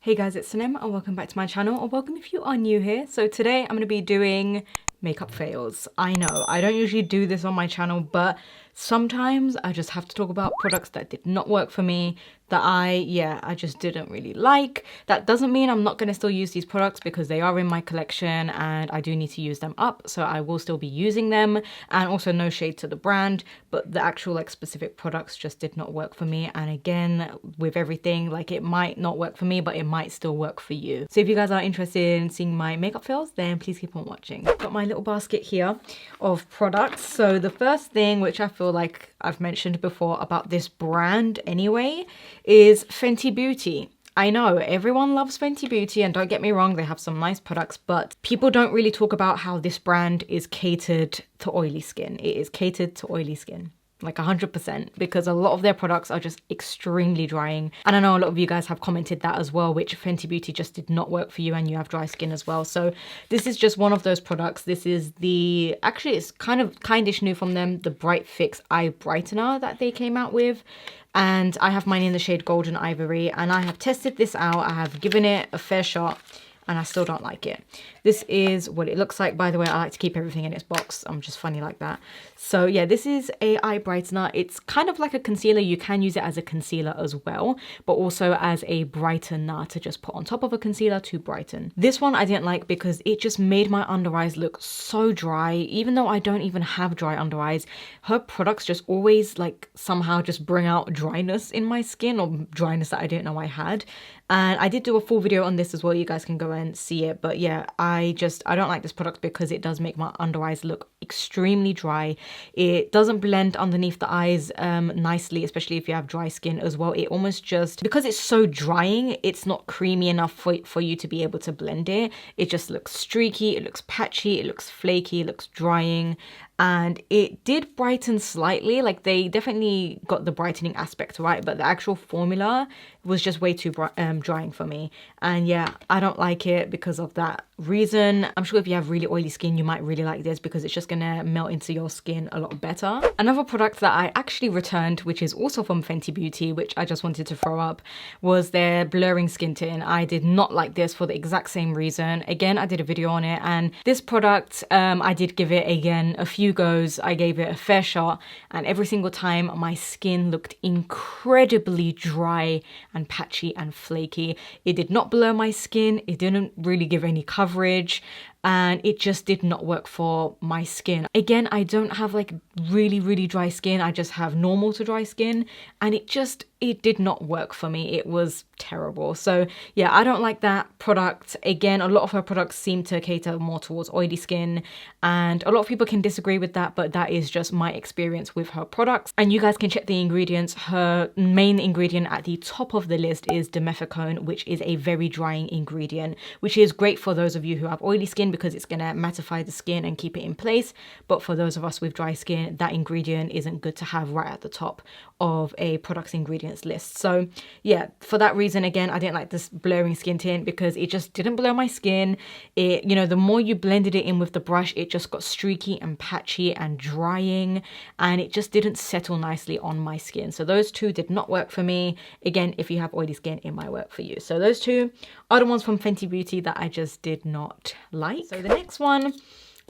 Hey guys, it's Sinem and welcome back to my channel, or welcome if you are new here. So today I'm going to be doing makeup fails. I know, I don't usually do this on my channel, but sometimes I just have to talk about products that did not work for me, that I just didn't really like. That doesn't mean I'm not going to still use these products because they are in my collection and I do need to use them up, so I will still be using them. And also no shade to the brand, but the actual like specific products just did not work for me. And again, with everything, like it might not work for me, but it might still work for you. So if you guys are interested in seeing my makeup fails, then please keep on watching. I've got my little basket here of products. So the first thing, which I feel like I've mentioned before about this brand anyway, is Fenty Beauty. I know everyone loves Fenty Beauty, and don't get me wrong, they have some nice products, but people don't really talk about how this brand is catered to oily skin. It is catered to oily skin. Like 100%, because a lot of their products are just extremely drying. And I know a lot of you guys have commented that as well, which Fenty Beauty just did not work for you and you have dry skin as well. So this is just one of those products. This is the, actually it's kindish new from them, the Bright Fix Eye Brightener that they came out with. And I have mine in the shade Golden Ivory, and I have tested this out. I have given it a fair shot and I still don't like it. This is what it looks like. By the way, I like to keep everything in its box. I'm just funny like that. So yeah, this is a eye brightener. It's kind of like a concealer. You can use it as a concealer as well, but also as a brightener to just put on top of a concealer to brighten. This one I didn't like because it just made my under eyes look so dry, even though I don't even have dry under eyes. Her products just always like somehow just bring out dryness in my skin, or dryness that I didn't know I had. And I did do a full video on this as well. You guys can go and see it. But yeah, I don't like this product because it does make my under eyes look extremely dry. It doesn't blend underneath the eyes nicely, especially if you have dry skin as well. It almost just, because it's so drying, it's not creamy enough for you to be able to blend it. It just looks streaky, it looks patchy, it looks flaky, it looks drying. And it did brighten slightly, like they definitely got the brightening aspect right, but the actual formula was just way too drying for me. And yeah, I don't like it because of that reason. I'm sure if you have really oily skin, you might really like this because it's just gonna melt into your skin a lot better. Another product that I actually returned, which is also from Fenty Beauty, which I just wanted to throw up, was their blurring skin tint. I did not like this for the exact same reason. Again, I did a video on it, and this product, I did give it again a few goes. I gave it a fair shot, and every single time my skin looked incredibly dry and patchy and flaky. It did not blur my skin, it didn't really give any coverage, and it just did not work for my skin. Again, I don't have like really dry skin, I just have normal to dry skin, and it did not work for me. It was terrible. So yeah, I don't like that product. Again, a lot of her products seem to cater more towards oily skin, and a lot of people can disagree with that, but that is just my experience with her products. And you guys can check the ingredients. Her main ingredient at the top of the list is dimethicone, which is a very drying ingredient, which is great for those of you who have oily skin because it's gonna mattify the skin and keep it in place. But for those of us with dry skin, that ingredient isn't good to have right at the top of a product's ingredients list. So yeah, for that reason, again, I didn't like this blurring skin tint because it just didn't blur my skin. It, you know, the more you blended it in with the brush, it just got streaky and patchy and drying, and it just didn't settle nicely on my skin. So those two did not work for me. Again, if you have oily skin, it might work for you. So those two are the ones from Fenty Beauty that I just did not like. So the next one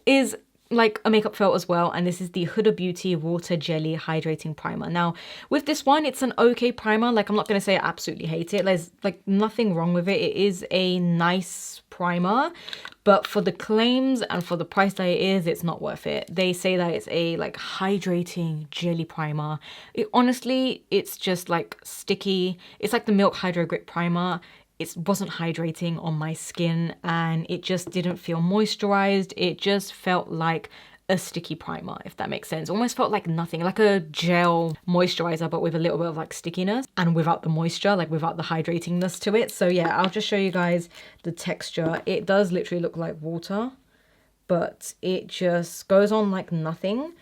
is like a makeup fail as well, and this is the Huda Beauty Water Jelly Hydrating Primer. Now with this one, it's an okay primer. Like I'm not gonna say I absolutely hate it. There's like nothing wrong with it. It is a nice primer, but for the claims and for the price that it is, it's not worth it. They say that it's a like hydrating jelly primer. Honestly, it's just like sticky. It's like the Milk Hydro Grip Primer. It wasn't hydrating on my skin, and it just didn't feel moisturized. It just felt like a sticky primer, if that makes sense. Almost felt like nothing, like a gel moisturizer, but with a little bit of like stickiness and without the moisture, like without the hydratingness to it. So yeah, I'll just show you guys the texture. It does literally look like water, but it just goes on like nothing.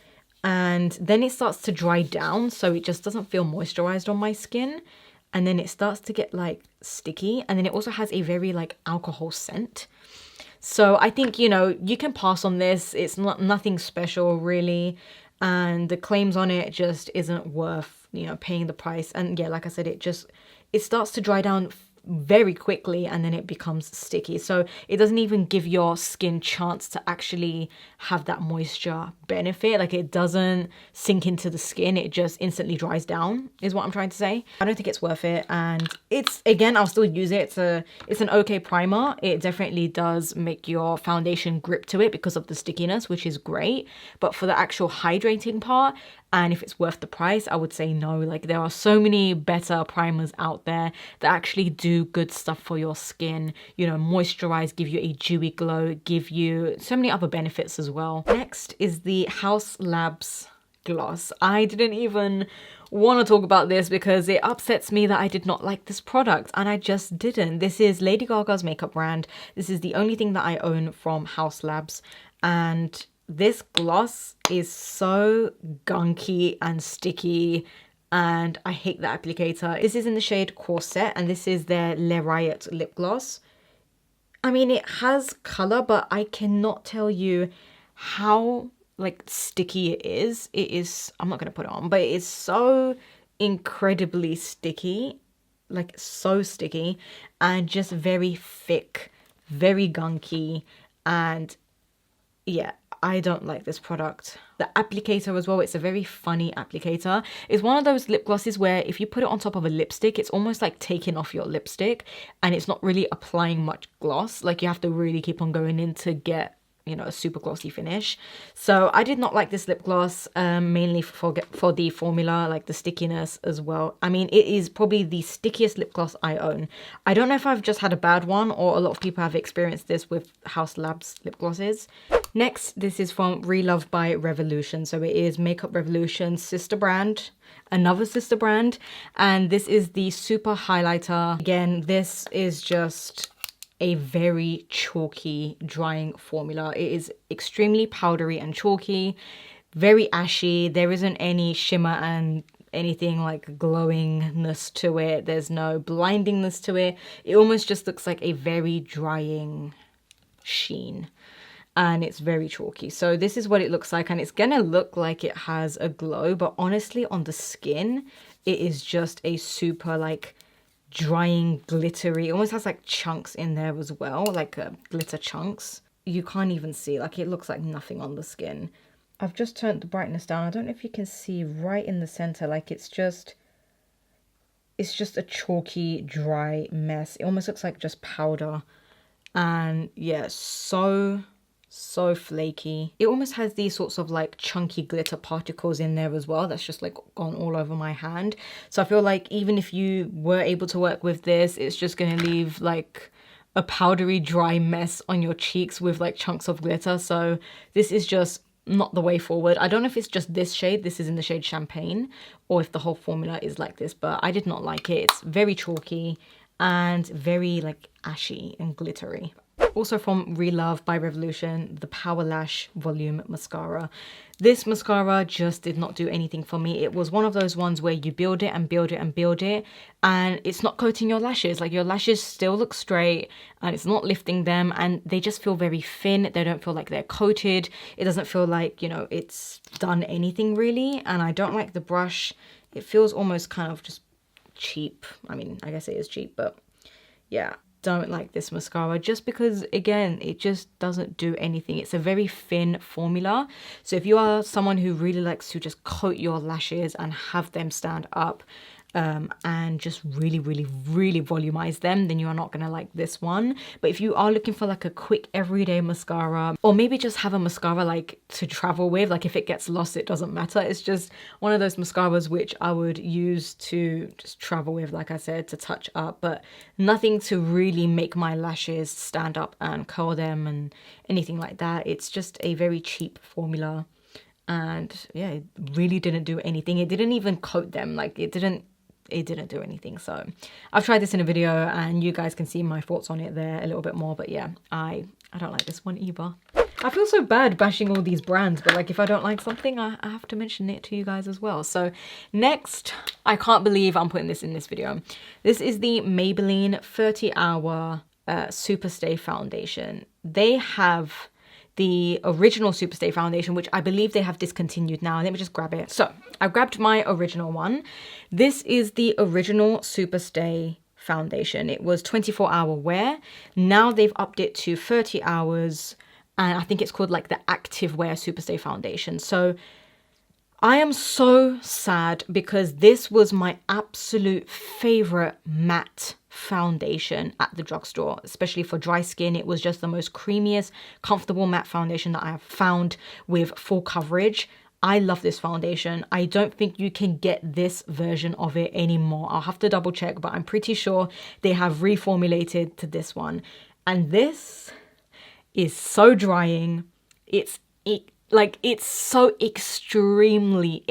And then it starts to dry down, so it just doesn't feel moisturized on my skin. And then it starts to get like sticky, and then it also has a very like alcohol scent. So I think, you know, you can pass on this. It's nothing special really, and the claims on it just isn't worth, you know, paying the price. And yeah, like I said, it starts to dry down very quickly and then it becomes sticky. So it doesn't even give your skin chance to actually have that moisture benefit. Like, it doesn't sink into the skin, it just instantly dries down is what I'm trying to say. I don't think it's worth it, and it's, again, I'll still use it. It's an okay primer. It definitely does make your foundation grip to it because of the stickiness, which is great, but for the actual hydrating part, and if it's worth the price, I would say no. Like, there are so many better primers out there that actually do good stuff for your skin, you know, moisturize, give you a dewy glow, give you so many other benefits as well. Next is the Haus Labs gloss. I didn't even want to talk about this because it upsets me that I did not like this product, and I just didn't. This is Lady Gaga's makeup brand. This is the only thing that I own from Haus Labs, and this gloss is so gunky and sticky, and I hate the applicator. This is in the shade Corset, and this is their Le Riot lip gloss. I mean, it has color, but I cannot tell you how like sticky it is. It is, I'm not gonna put it on, but it is so incredibly sticky, like so sticky, and just very thick, very gunky, and yeah, I don't like this product. The applicator as well, it's a very funny applicator. It's one of those lip glosses where if you put it on top of a lipstick, it's almost like taking off your lipstick and it's not really applying much gloss. Like, you have to really keep on going in to get, you know, a super glossy finish. So I did not like this lip gloss, mainly for the formula, like the stickiness as well. I mean, it is probably the stickiest lip gloss I own. I don't know if I've just had a bad one or a lot of people have experienced this with Haus Labs lip glosses. Next, this is from Relove by Revolution. So it is Makeup Revolution's sister brand, another sister brand, and this is the Super Highlighter. Again, this is just a very chalky drying formula. It is extremely powdery and chalky, very ashy. There isn't any shimmer and anything like glowingness to it. There's no blindingness to it. It almost just looks like a very drying sheen, and it's very chalky. So this is what it looks like, and it's gonna look like it has a glow, but honestly on the skin it is just a super like drying, glittery. It almost has like chunks in there as well, like glitter chunks. You can't even see, like, it looks like nothing on the skin. I've just turned the brightness down. I don't know if you can see right in the center, like it's just a chalky, dry mess. It almost looks like just powder, and yeah, so flaky. It almost has these sorts of like chunky glitter particles in there as well. That's just like gone all over my hand. So I feel like even if you were able to work with this, it's just gonna leave like a powdery dry mess on your cheeks with like chunks of glitter. So this is just not the way forward. I don't know if it's just this shade, this is in the shade Champagne, or if the whole formula is like this, but I did not like it. It's very chalky and very like ashy and glittery. Also from Relove by Revolution, the Power Lash Volume Mascara. This mascara just did not do anything for me. It was one of those ones where you build it and build it and build it, and it's not coating your lashes. Like, your lashes still look straight and it's not lifting them, and they just feel very thin. They don't feel like they're coated. It doesn't feel like, you know, it's done anything really, and I don't like the brush. It feels almost kind of just cheap. I mean, I guess it is cheap, but yeah. Don't like this mascara just because, again, it just doesn't do anything. It's a very thin formula. So if you are someone who really likes to just coat your lashes and have them stand up and just really volumize them, then you are not gonna like this one. But if you are looking for like a quick everyday mascara, or maybe just have a mascara like to travel with, like if it gets lost, it doesn't matter. It's just one of those mascaras which I would use to just travel with, like I said, to touch up, but nothing to really make my lashes stand up and curl them and anything like that. It's just a very cheap formula, and yeah, it really didn't do anything. It didn't even coat them. Like, it didn't do anything. So I've tried this in a video and you guys can see my thoughts on it there a little bit more, but yeah, I don't like this one either. I feel so bad bashing all these brands, but like, if I don't like something, I have to mention it to you guys as well. So next, I can't believe I'm putting this in this video. This is the Maybelline 30 Hour Superstay Foundation. They have the original Superstay foundation, which I believe they have discontinued now. Let me just grab it. So I grabbed my original one. This is the original Superstay foundation. It was 24-hour wear. Now they've upped it to 30 hours, and I think it's called like the active wear superstay foundation. So I am so sad because this was my absolute favorite matte foundation at the drugstore, especially for dry skin. It was just the most creamiest, comfortable matte foundation that I have found with full coverage. I love this foundation. I don't think you can get this version of it anymore. I'll have to double check, but I'm pretty sure they have reformulated to this one. And this is so drying. It's so extremely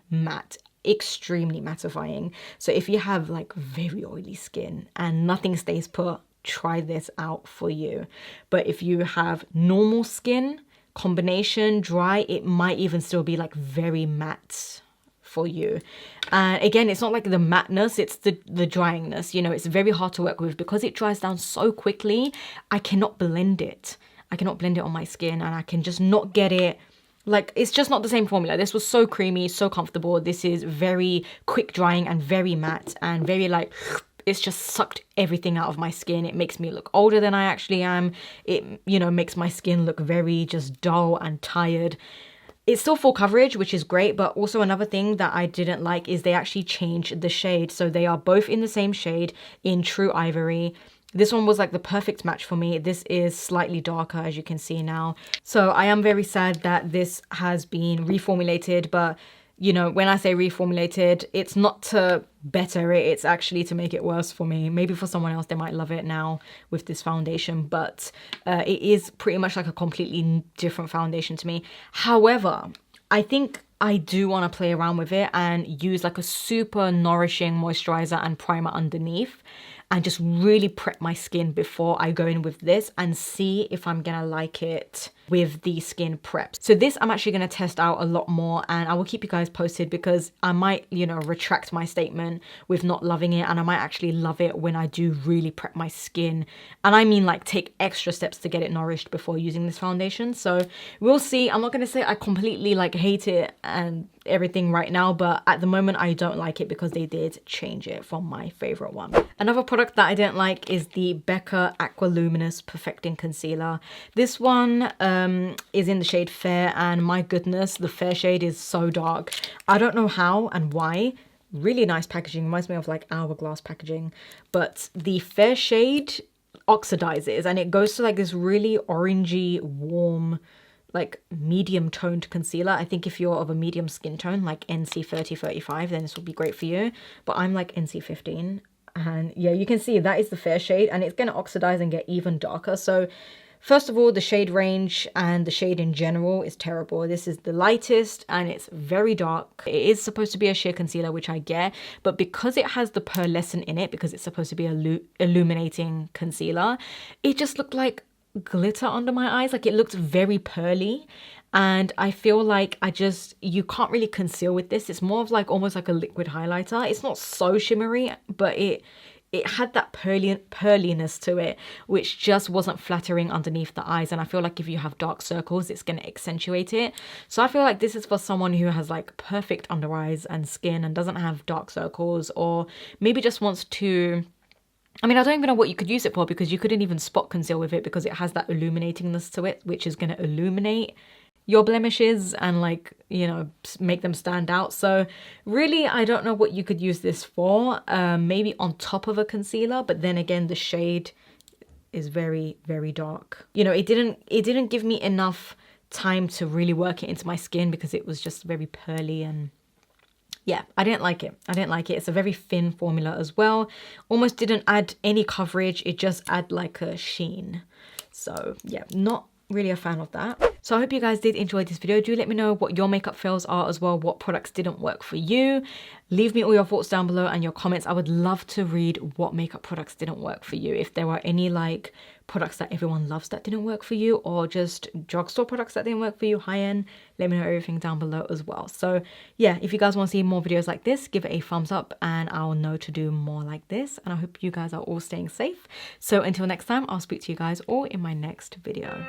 matte, extremely mattifying. So if you have like very oily skin and nothing stays put, try this out for you. But if you have normal skin, combination dry, it might even still be like very matte for you. And again, it's not like the matteness, it's the dryingness. You know, it's very hard to work with because it dries down so quickly. I cannot blend it. I cannot blend it on my skin, and I can just not get it. Like, it's just not the same formula. This was so creamy, so comfortable. This is very quick drying and very matte and very like, it's just sucked everything out of my skin. It makes me look older than I actually am. It, you know, makes my skin look very just dull and tired. It's still full coverage, which is great, but also another thing that I didn't like is they actually changed the shade. So they are both in the same shade in True Ivory. This one was like the perfect match for me. This is slightly darker, as you can see now. So I am very sad that this has been reformulated, but you know, when I say reformulated, it's not to better it, it's actually to make it worse for me. Maybe for someone else, they might love it now with this foundation, but it is pretty much like a completely different foundation to me. However, I think I do want to play around with it and use like a super nourishing moisturizer and primer underneath, and just really prep my skin before I go in with this and see if I'm gonna like it with the skin preps. So this I'm actually gonna test out a lot more, and I will keep you guys posted because I might, you know, retract my statement with not loving it, and I might actually love it when I do really prep my skin. And I mean like take extra steps to get it nourished before using this foundation. So we'll see. I'm not gonna say I completely like hate it and everything right now, but at the moment I don't like it because they did change it from my favorite one. Another product that I didn't like is the Becca Aqua Luminous Perfecting Concealer. This one is in the shade Fair, and my goodness, the Fair shade is so dark. I don't know how and why. Really nice packaging, reminds me of like Hourglass packaging, but the Fair shade oxidizes and it goes to like this really orangey, warm, like medium toned concealer. I think if you're of a medium skin tone, like NC 30, 35, then this will be great for you. But I'm like NC 15. And yeah, you can see that is the Fair shade, and it's going to oxidize and get even darker. So first of all, the shade range and the shade in general is terrible. This is the lightest and it's very dark. It is supposed to be a sheer concealer, which I get, but because it has the pearlescent in it, because it's supposed to be a illuminating concealer, it just looked like glitter under my eyes. Like, it looked very pearly, and I feel like you can't really conceal with this. It's more of like almost like a liquid highlighter. It's not so shimmery, but it had that pearliness to it, which just wasn't flattering underneath the eyes. And I feel like if you have dark circles, it's going to accentuate it. So I feel like this is for someone who has like perfect under eyes and skin and doesn't have dark circles, or maybe just wants to, I mean, I don't even know what you could use it for, because you couldn't even spot conceal with it because it has that illuminatingness to it, which is going to illuminate your blemishes and like, you know, make them stand out. So really, I don't know what you could use this for. Maybe on top of a concealer, but then again, the shade is very, very dark. You know, it didn't give me enough time to really work it into my skin because it was just very pearly, and yeah, I didn't like it. I didn't like it. It's a very thin formula as well. Almost didn't add any coverage. It just add like a sheen. So yeah, not really a fan of that. So I hope you guys did enjoy this video. Do let me know what your makeup fails are as well, what products didn't work for you. Leave me all your thoughts down below and your comments. I would love to read what makeup products didn't work for you. If there were any like products that everyone loves that didn't work for you, or just drugstore products that didn't work for you, high end, let me know everything down below as well. So yeah, if you guys want to see more videos like this, give it a thumbs up and I'll know to do more like this. And I hope you guys are all staying safe. So until next time, I'll speak to you guys all in my next video.